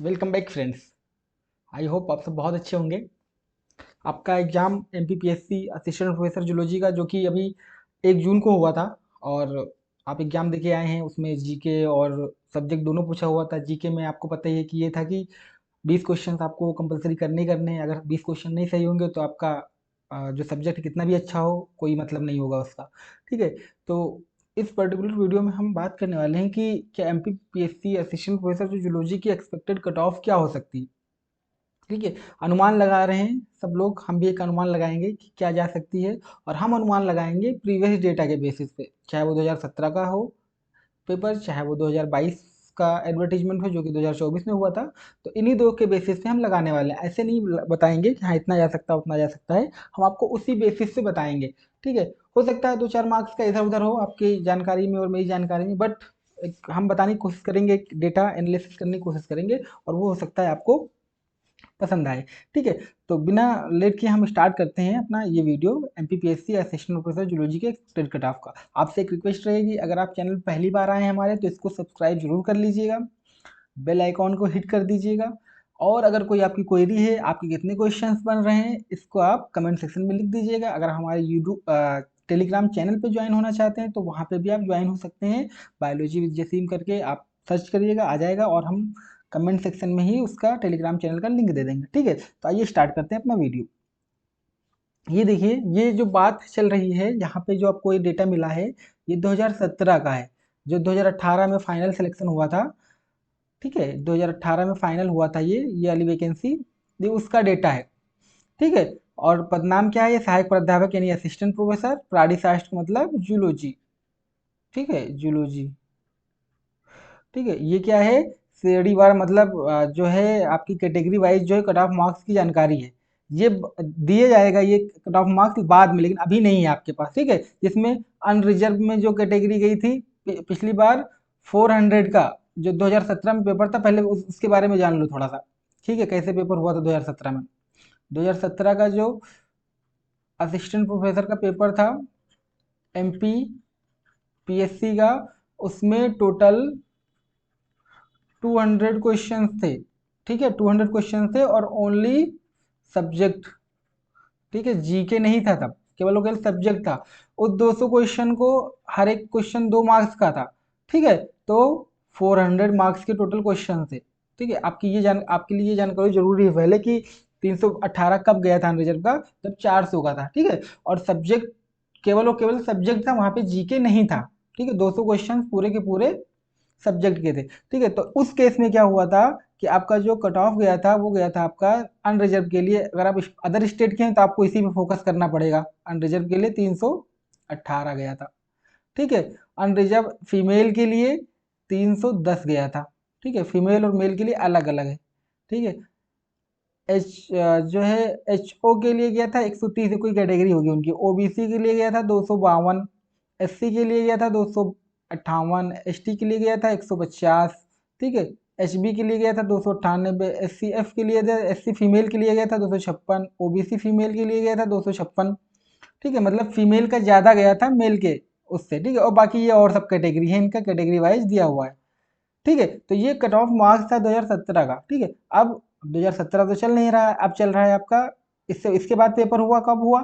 Welcome back friends. I hope आप सब बहुत अच्छे होंगे। आपका exam MPPSC assistant professor zoology का जो कि अभी 1 जून को हुआ था और आप एग्ज़ाम देके आए हैं। उसमें जीके और सब्जेक्ट दोनों पूछा हुआ था। जीके में आपको पता ही है कि ये था कि 20 क्वेश्चन आपको कंपलसरी करने ही करने हैं। अगर 20 क्वेश्चन नहीं सही होंगे तो आपका जो सब्जेक्ट कितना भी अच्छा हो कोई मतलब नहीं होगा उसका। ठीक है, तो इस पर्टिकुलर वीडियो में हम बात करने वाले हैं कि क्या एमपीपीएससी असिस्टेंट प्रोफेसर जो जूलॉजी की एक्सपेक्टेड कट ऑफ क्या हो सकती है। ठीक है, अनुमान लगा रहे हैं सब लोग, हम भी एक अनुमान लगाएंगे कि क्या जा सकती है। और हम अनुमान लगाएंगे प्रीवियस डेटा के बेसिस पे, चाहे वो 2017 का हो पेपर, चाहे वो 2022 का एडवर्टीजमेंट हो जो कि 2024 में हुआ था। तो इन्हीं दो के बेसिस पे हम लगाने वाले हैं। ऐसे नहीं बताएंगे कि हाँ इतना जा सकता है उतना जा सकता है, हम आपको उसी बेसिस से बताएंगे। ठीक है, हो सकता है 2-4 मार्क्स का इधर उधर हो आपकी जानकारी में और मेरी जानकारी में, बट हम बताने की कोशिश करेंगे, डेटा एनालिसिस करने की कोशिश करेंगे और वो हो सकता है आपको पसंद आए। ठीक है, तो बिना लेट किए हम स्टार्ट करते हैं अपना ये video MPPSC assistant professor zoology के एक्सपेक्टेड कट ऑफ का। आपसे एक रिक्वेस्ट रहेगी, अगर आप चैनल पहली बार आए हैं हमारे तो इसको सब्सक्राइब जरूर कर लीजिएगा, बेल आइकॉन को हिट कर दीजिएगा। और अगर कोई आपकी क्वेरी है, आपके कितने क्वेश्चंस बन रहे हैं, इसको आप कमेंट सेक्शन में लिख दीजिएगा। अगर हमारे यूट्यूब टेलीग्राम चैनल पे ज्वाइन होना चाहते हैं तो वहाँ पे भी आप ज्वाइन हो सकते हैं। बायोलॉजी विद जसीम करके आप सर्च करिएगा, आ जाएगा और हम कमेंट सेक्शन में ही उसका टेलीग्राम चैनल का लिंक दे देंगे। ठीक है, तो आइए स्टार्ट करते हैं अपना वीडियो। ये देखिए, ये जो बात चल रही है यहाँ पे जो आपको ये डेटा मिला है, ये 2017 का है। जो 2018 में फाइनल सिलेक्शन हुआ था, ठीक है, 2018 में फाइनल हुआ था ये वाली वैकेंसी, ये उसका डेटा है। ठीक है, और पदनाम क्या है, ये सहायक प्राध्यापक यानी असिस्टेंट प्रोफेसर, प्राणीशास्त्र मतलब जूलॉजी। ठीक है, जूलॉजी। ठीक है, ये क्या है, श्रेणी वार मतलब जो है आपकी कैटेगरी वाइज जो है कट ऑफ मार्क्स की जानकारी है। ये दिए जाएगा ये कट ऑफ मार्क्स बाद में, लेकिन अभी नहीं है आपके पास। ठीक है, जिसमें अनरिजर्व में जो कैटेगरी गई थी पिछली बार 400 का, जो 2017 में पेपर था, पहले उसके बारे में जान लो थोड़ा सा। ठीक है, कैसे पेपर हुआ था 2017 में। 2017 का जो असिस्टेंट प्रोफेसर का पेपर था एमपी पीएससी का, उसमें टोटल 200 क्वेश्चन थे। ठीक है, 200 क्वेश्चन थे और ओनली सब्जेक्ट। ठीक है, जीके नहीं था तब, केवल सब्जेक्ट था। उस 200 क्वेश्चन को हर एक क्वेश्चन 2 मार्क्स का था। ठीक है, तो 400 मार्क्स के टोटल क्वेश्चन थे। ठीक है, आपके लिए ये जानकारी जरूरी है पहले कि 318 कब गया था रिजर्व का, जब 400 का था। ठीक है, और सब्जेक्ट केवल और केवल सब्जेक्ट था, वहां पे जीके नहीं था। ठीक है, 200 क्वेश्चन पूरे के पूरे सब्जेक्ट के थे। ठीक है, तो उस केस में क्या हुआ था कि आपका जो कट ऑफ गया था वो गया था आपका अनरिजर्व के लिए। अगर आप अदर स्टेट के हैं तो आपको इसी पे फोकस करना पड़ेगा। अनरिजर्व के लिए 318 गया था। ठीक है, अनरिजर्व फीमेल के लिए 310 गया था। ठीक है, फीमेल और मेल के लिए अलग अलग है। ठीक है, जो है एच ओ के लिए गया था 130, कोई कैटेगरी होगी उनकी। ओबीसी के लिए गया था 252, एससी के लिए गया था 258, एसटी के लिए गया था 150। ठीक है, एचबी के लिए गया था 298, एससी एफ के लिए, एससी फीमेल के लिए गया था 256, ओबीसी फीमेल के लिए गया था 256। ठीक है, मतलब फीमेल का ज़्यादा गया था मेल के उससे। ठीक है, और बाकी ये और सब कैटेगरी है, इनका कैटेगरी वाइज दिया हुआ है। ठीक है, तो ये कट ऑफ मार्क्स था 2017 का। ठीक है, अब 2017 तो चल नहीं रहा है, अब चल रहा है आपका, इससे इसके बाद पेपर हुआ कब हुआ,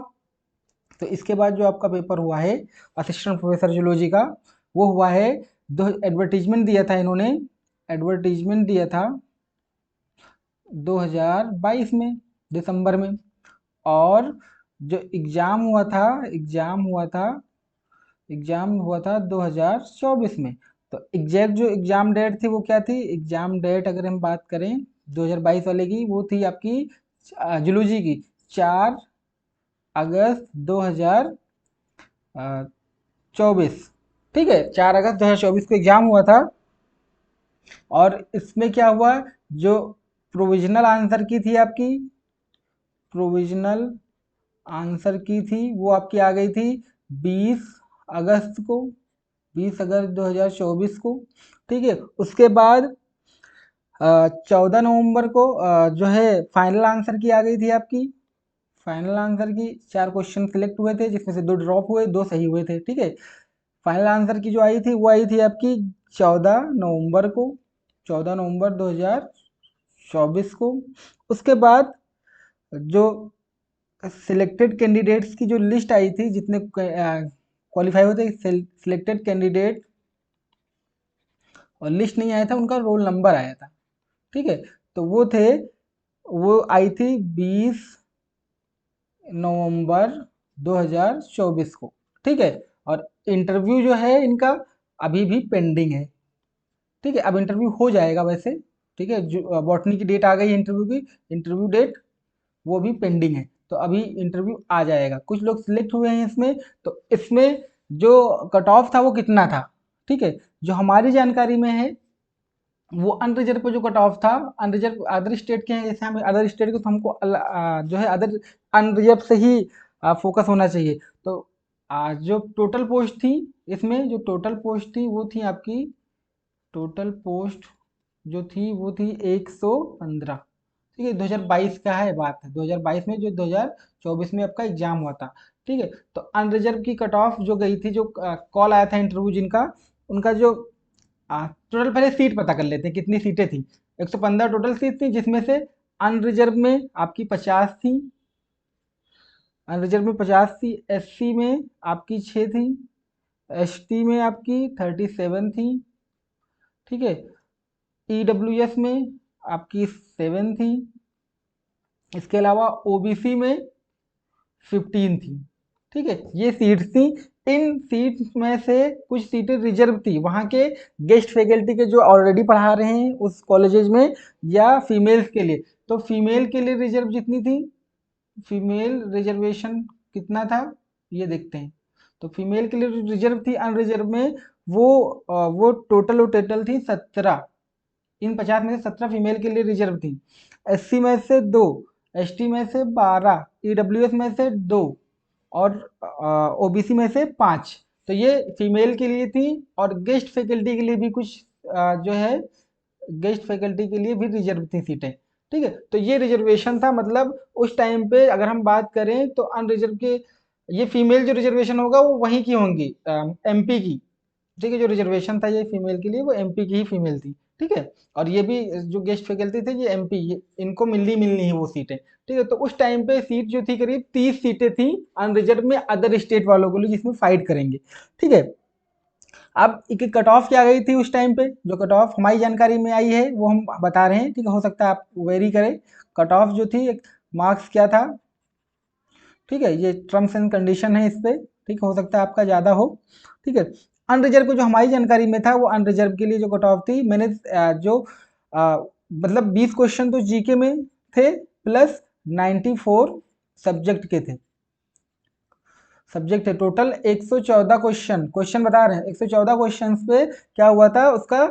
तो इसके बाद जो आपका पेपर हुआ है असिस्टेंट प्रोफेसर जूलॉजी का, वो हुआ है, दो एडवर्टीजमेंट दिया था इन्होंने, एडवर्टीजमेंट दिया था 2022 में, दिसंबर में। और जो एग्जाम हुआ था 2024 में। तो एग्जैक्ट जो एग्जाम डेट थी वो क्या थी, एग्जाम डेट अगर हम बात करें 2022 वाले की, वो थी आपकी जूलॉजी की 4 अगस्त 2024। ठीक है, 4 अगस्त 2024 को एग्जाम हुआ था। और इसमें क्या हुआ, जो प्रोविजनल आंसर की थी आपकी, प्रोविजनल आंसर की थी वो आपकी आ गई थी 20 अगस्त को, 20 अगस्त 2024 को। ठीक है, उसके बाद 14 नवंबर को जो है फाइनल आंसर की आ गई थी आपकी। फाइनल आंसर की 4 क्वेश्चन सिलेक्ट हुए थे, जिसमें से 2 ड्रॉप हुए, 2 सही हुए थे। ठीक है, फाइनल आंसर की जो आई थी वो आई थी आपकी 14 नवंबर को, 14 नवंबर 2024 24 को। उसके बाद जो सिलेक्टेड कैंडिडेट्स की जो लिस्ट आई थी, जितने क्वालिफाई होते सिलेक्टेड कैंडिडेट, और लिस्ट नहीं आया था, उनका रोल नंबर आया था। ठीक है, तो वो आई थी 20 नवंबर 2024 को। ठीक है, और इंटरव्यू जो है इनका अभी भी पेंडिंग है। ठीक है, अब इंटरव्यू हो जाएगा वैसे। ठीक है, जो बॉटनी की डेट आ गई है इंटरव्यू की, इंटरव्यू डेट वो भी पेंडिंग है, तो अभी इंटरव्यू आ जाएगा। कुछ लोग सिलेक्ट हुए हैं इसमें, तो इसमें जो कट ऑफ था वो कितना था? ठीक है, जो हमारी जानकारी में है वो अनरिजर्व पे जो कट ऑफ था, अनरिजर्व अदर स्टेट के हैं, जैसे हम अदर स्टेट के, तो हमको जो है अदर अनरिजर्व से ही फोकस होना चाहिए। तो जो टोटल पोस्ट थी इसमें, जो टोटल पोस्ट थी वो थी आपकी, टोटल पोस्ट जो थी वो थी 115। ठीक है, 2022 का है बात, है 2022 में, जो 2024 में आपका एग्जाम हुआ था। ठीक है, तो अनरिजर्व की कट ऑफ जो गई थी, जो कॉल आया था इंटरव्यू जिनका, उनका जो टोटल, पहले सीट पता कर लेते हैं कितनी सीटें थी। 115 टोटल सीट थी, जिसमें से अनरिजर्व में आपकी 50 थी, अनरिजर्व में 50 थी, एससी में आपकी 6 थी, एसटी में आपकी 37 थी। ठीक है, ईडब्ल्यूएस में आपकी 7 थी, इसके अलावा ओबीसी में 15 थी। ठीक है, ये सीट्स थी। इन सीट्स में से कुछ सीटें रिजर्व थी वहाँ के गेस्ट फैकल्टी के जो ऑलरेडी पढ़ा रहे हैं उस कॉलेजेस में, या फीमेल्स के लिए। तो फीमेल के लिए रिजर्व जितनी थी, फीमेल रिजर्वेशन कितना था ये देखते हैं। तो फीमेल के लिए रिजर्व थी अनरिजर्व में, वो टोटल थी 17। इन 50 में से 17 फीमेल के लिए रिजर्व थी। एससी में से 2, एसटी में से 12, ईडब्ल्यूएस में से 2, और ओबीसी में से 5। तो ये फीमेल के लिए थी, और गेस्ट फैकल्टी के लिए भी कुछ जो है, गेस्ट फैकल्टी के लिए भी रिजर्व थी सीटें। ठीक है, तो ये रिजर्वेशन था, मतलब उस टाइम पे अगर हम बात करें तो अनरिजर्व के, ये फीमेल जो रिजर्वेशन होगा वो वहीं की होंगी, एमपी की। ठीक है, जो रिजर्वेशन था ये फीमेल के लिए, वो एमपी की ही फीमेल थी। ठीक है, और ये भी जो गेस्ट फैकल्टी थे ये एमपी, इनको मिलनी मिलनी है वो सीटें। ठीक है, तो उस टाइम पे सीट जो थी करीब 30 सीटें थी अनरिजर्व में, अदर स्टेट वालों के लिए, जिसमें फाइट करेंगे। ठीक है, अब एक कट ऑफ क्या गई थी उस टाइम पे, जो कट ऑफ हमारी जानकारी में आई है वो हम बता रहे हैं। ठीक है, हो सकता है आप वेरी करें। कट ऑफ जो थी, एक मार्क्स क्या था? ठीक है, ये टर्म्स एंड कंडीशन है इस पे। ठीक, हो सकता है आपका ज़्यादा हो। ठीक है, अनरिजर्व को जो हमारी जानकारी में था, वो अनरिजर्व के लिए जो कट ऑफ थी, मैंने जो मतलब 20 क्वेश्चन तो जीके में थे, प्लस 94 सब्जेक्ट के थे। सब्जेक्ट है टोटल 114 क्वेश्चन, क्वेश्चन बता रहे हैं 114 क्वेश्चन पे क्या हुआ था, उसका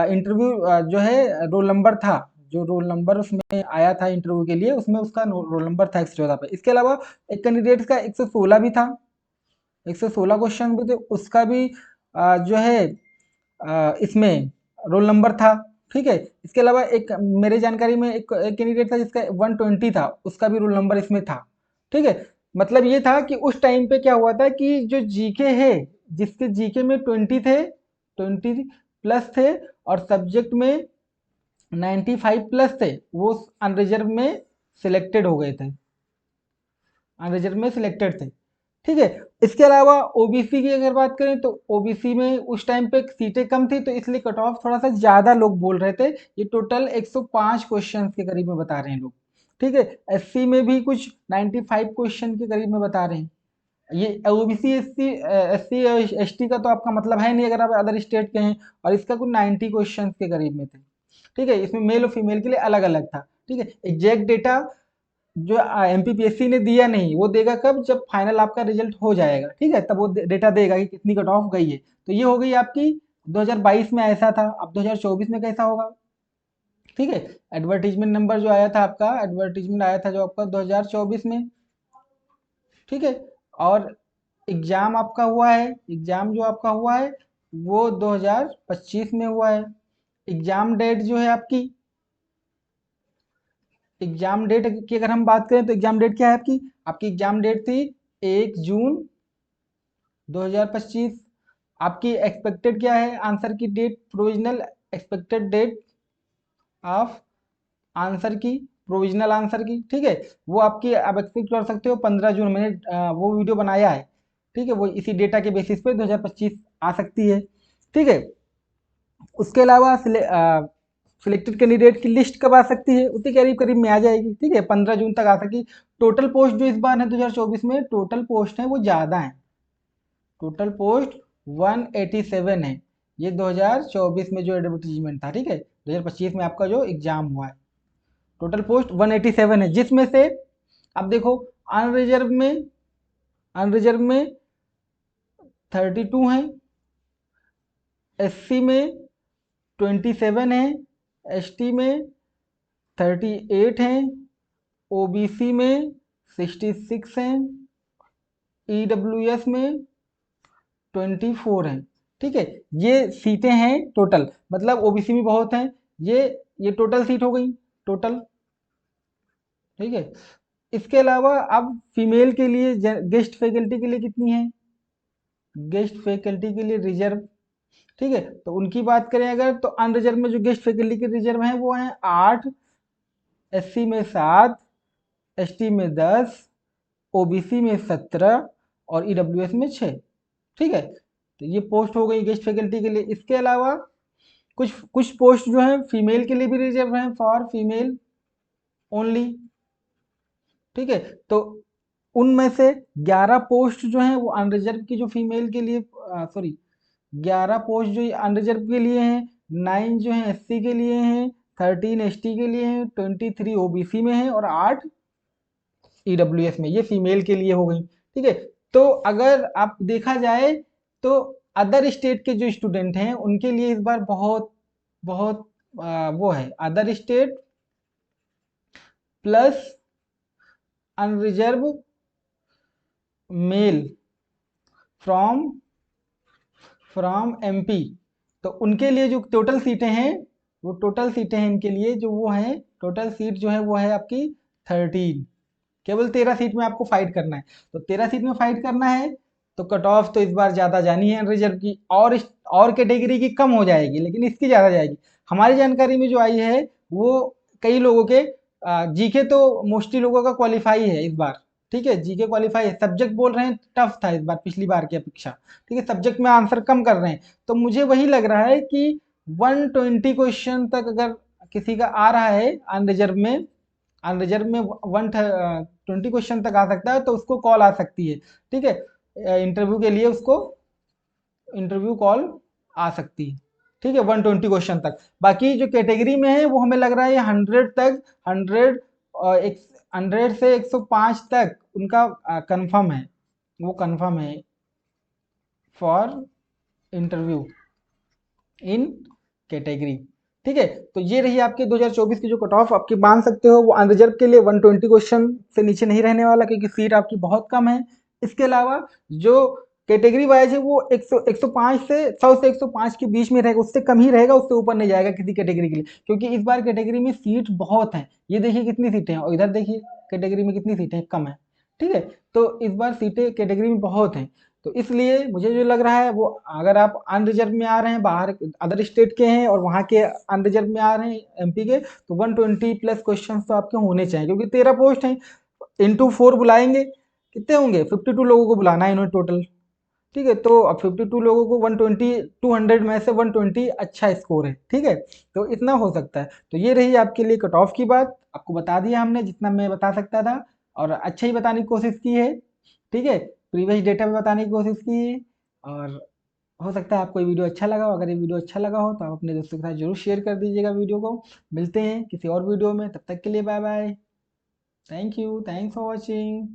इंटरव्यू जो है रोल नंबर था, जो रोल नंबर उसमें आया था इंटरव्यू के लिए, उसमें उसका रोल नंबर था 114 पे। इसके अलावा एक कैंडिडेट का 116 भी था, 116 क्वेश्चन भी थे, उसका भी जो है इसमें रोल नंबर था। ठीक है, इसके अलावा एक मेरे जानकारी में एक कैंडिडेट था जिसका 120 था, उसका भी रोल नंबर इसमें था। ठीक है, मतलब ये था कि उस टाइम पे क्या हुआ था कि जो जीके है, जिसके जीके में 20 थे, 20 प्लस थे, और सब्जेक्ट में 95 प्लस थे, वो अनरिजर्व में सिलेक्टेड हो गए थे, अनरिजर्व में सिलेक्टेड थे। ठीक है, इसके अलावा ओबीसी की अगर बात करें तो ओबीसी में उस टाइम पे सीटें कम थी, तो इसलिए कट ऑफ थोड़ा सा ज़्यादा लोग बोल रहे थे। ये टोटल 105 क्वेश्चन के करीब में बता रहे हैं लोग। ठीक है, एससी में भी कुछ 95 क्वेश्चन के करीब में बता रहे हैं। ये ओबीसी एससी एसटी का तो आपका मतलब है नहीं अगर आप अदर स्टेट के हैं, और इसका कुछ 90 क्वेश्चन के करीब में थे। ठीक है, इसमें मेल और फीमेल के लिए अलग अलग था। ठीक है, एग्जैक्ट डेटा जो एमपीपीएससी ने दिया नहीं, वो देगा कब, जब फाइनल आपका रिजल्ट हो जाएगा। ठीक है, तब वो डेटा देगा कि कितनी कट ऑफ गई है। तो ये हो गई आपकी 2022 में ऐसा था, अब 2024 में कैसा होगा? ठीक है, एडवर्टीजमेंट नंबर जो आया था आपका, एडवर्टीजमेंट आया था जो आपका 2024 में। ठीक है, और एग्जाम आपका हुआ है, एग्जाम जो आपका हुआ है वो 2025 में हुआ है। एग्जाम डेट जो है आपकी, एग्जाम डेट की अगर हम बात करें तो एग्जाम डेट क्या है आपकी? आपकी एग्जाम डेट थी 1 जून 2025। आपकी एक्सपेक्टेड क्या है answer key date? Provisional expected date of answer key, provisional answer key, ठीक है। वो आपकी आप एक्सपेक्ट कर सकते हो 15 जून, मैंने वो वीडियो बनाया है, ठीक है। वो इसी डेटा के बेसिस पे 2025 आ सकती है, ठीक है। उसके अलावा सिलेक्टेड कैंडिडेट की लिस्ट कब आ सकती है, उतनी करीब करीब में आ जाएगी, ठीक है, 15 जून तक आ सकी। टोटल पोस्ट जो इस बार है 2024 में, टोटल पोस्ट है वो ज़्यादा है, टोटल पोस्ट 187 है, ये 2024 में जो एडवर्टीजमेंट था, ठीक है। 2025 में आपका जो एग्जाम हुआ है, टोटल पोस्ट 187 है, जिसमें से अब देखो अनरिजर्व में 32 है, एससी में 27 है, एसटी में 38 हैं, ओबीसी में 66 हैं, ईडब्ल्यूएस में 24 हैं, ठीक है। ये सीटें हैं टोटल, मतलब ओबीसी में बहुत हैं, ये टोटल सीट हो गई, टोटल, ठीक है। इसके अलावा अब फीमेल के लिए गेस्ट फैकल्टी के लिए कितनी है, गेस्ट फैकल्टी के लिए रिजर्व, ठीक है। तो उनकी बात करें अगर, तो अनरिजर्व में जो गेस्ट फैकल्टी के रिजर्व हैं वो हैं 8, एससी में 7, एसटी में 10, ओबीसी में 17 और ईडब्ल्यूएस में 6, ठीक है। तो ये पोस्ट हो गई गेस्ट फैकल्टी के लिए। इसके अलावा कुछ कुछ पोस्ट जो है फीमेल के लिए भी रिजर्व हैं, फॉर फीमेल ओनली, ठीक है। तो उनमें से 11 पोस्ट जो हैं वो अनरिजर्व की जो फीमेल के लिए, सॉरी, 11 पोस्ट जो अनरिजर्व के लिए हैं, 9 जो है एससी के लिए हैं, 13 एसटी के लिए हैं, 23 ओबीसी में है और 8 ईडब्ल्यूएस में, ये फीमेल के लिए हो गई, ठीक है। तो अगर आप देखा जाए तो अदर स्टेट के जो स्टूडेंट हैं उनके लिए इस बार बहुत बहुत वो है, other state plus unreserved male from from MP, तो उनके लिए जो टोटल सीटें हैं, वो टोटल सीटें हैं इनके लिए जो वो हैं, टोटल सीट जो है वो है आपकी 13, केवल 13 सीट में आपको फाइट करना है। तो 13 सीट में फाइट करना है तो कट ऑफ तो इस बार ज़्यादा जानी है रिजर्व की, और कैटेगरी की कम हो जाएगी, लेकिन इसकी ज़्यादा जाएगी। हमारी जानकारी में जो आई है वो कई लोगों के जीके तो मोस्टली लोगों का क्वालिफाई है इस बार, ठीक है, जीके क्वालिफाई है। सब्जेक्ट बोल रहे हैं टफ था इस बार पिछली बार की अपेक्षा, ठीक है, सब्जेक्ट में आंसर कम कर रहे हैं। तो मुझे वही लग रहा है कि 120 क्वेश्चन तक अगर किसी का आ रहा है अनरिजर्व में 120 क्वेश्चन तक आ सकता है, तो उसको कॉल आ सकती है, ठीक है, इंटरव्यू के लिए उसको इंटरव्यू कॉल आ सकती है, ठीक है, 120 क्वेश्चन तक। बाकी जो कैटेगरी में है वो हमें लग रहा है 100 तक, 100 100 से 105 तक उनका कंफर्म है, वो कंफर्म है फॉर इंटरव्यू इन कैटेगरी, ठीक है। तो ये रही आपके 2024 की जो कट ऑफ, आपकी मान सकते हो वो अनरिजर्व के लिए 120 क्वेश्चन से नीचे नहीं रहने वाला, क्योंकि सीट आपकी बहुत कम है। इसके अलावा जो कैटेगरी वाइज है वो 105 से 100 से 105 के बीच में रहेगा, उससे कम ही रहेगा, उससे ऊपर नहीं जाएगा किसी कैटेगरी के लिए, क्योंकि इस बार कैटेगरी में सीट बहुत है। ये देखिए कितनी सीटें हैं और इधर देखिए कैटेगरी में कितनी सीटें कम है, ठीक है। तो इस बार सीटें कैटेगरी में बहुत हैं, तो इसलिए मुझे जो लग रहा है वो, अगर आप अनरिजर्व में आ रहे हैं, बाहर अदर स्टेट के हैं और वहाँ के अनरिजर्व में आ रहे हैं एमपी के, तो 120 प्लस क्वेश्चन तो आपके होने चाहिए, क्योंकि 13 पोस्ट हैं, इंटू 4 बुलाएंगे, कितने होंगे, 52 लोगों को बुलाना है इन्होंने टोटल, ठीक है। तो अब 52 लोगों को 120, 200 में से 120 अच्छा स्कोर है, ठीक है। तो इतना हो सकता है। तो ये रही आपके लिए कट ऑफ की बात, आपको बता दिया हमने जितना मैं बता सकता था, और अच्छा ही बताने की कोशिश की है, ठीक है, प्रीवियस डेटा में बताने की कोशिश की है। और हो सकता है आपको ये वीडियो अच्छा लगा हो, अगर ये वीडियो अच्छा लगा हो तो आप अपने दोस्तों के साथ जरूर शेयर कर दीजिएगा वीडियो को। मिलते हैं किसी और वीडियो में, तब तक के लिए bye bye, thank you, thanks for watching.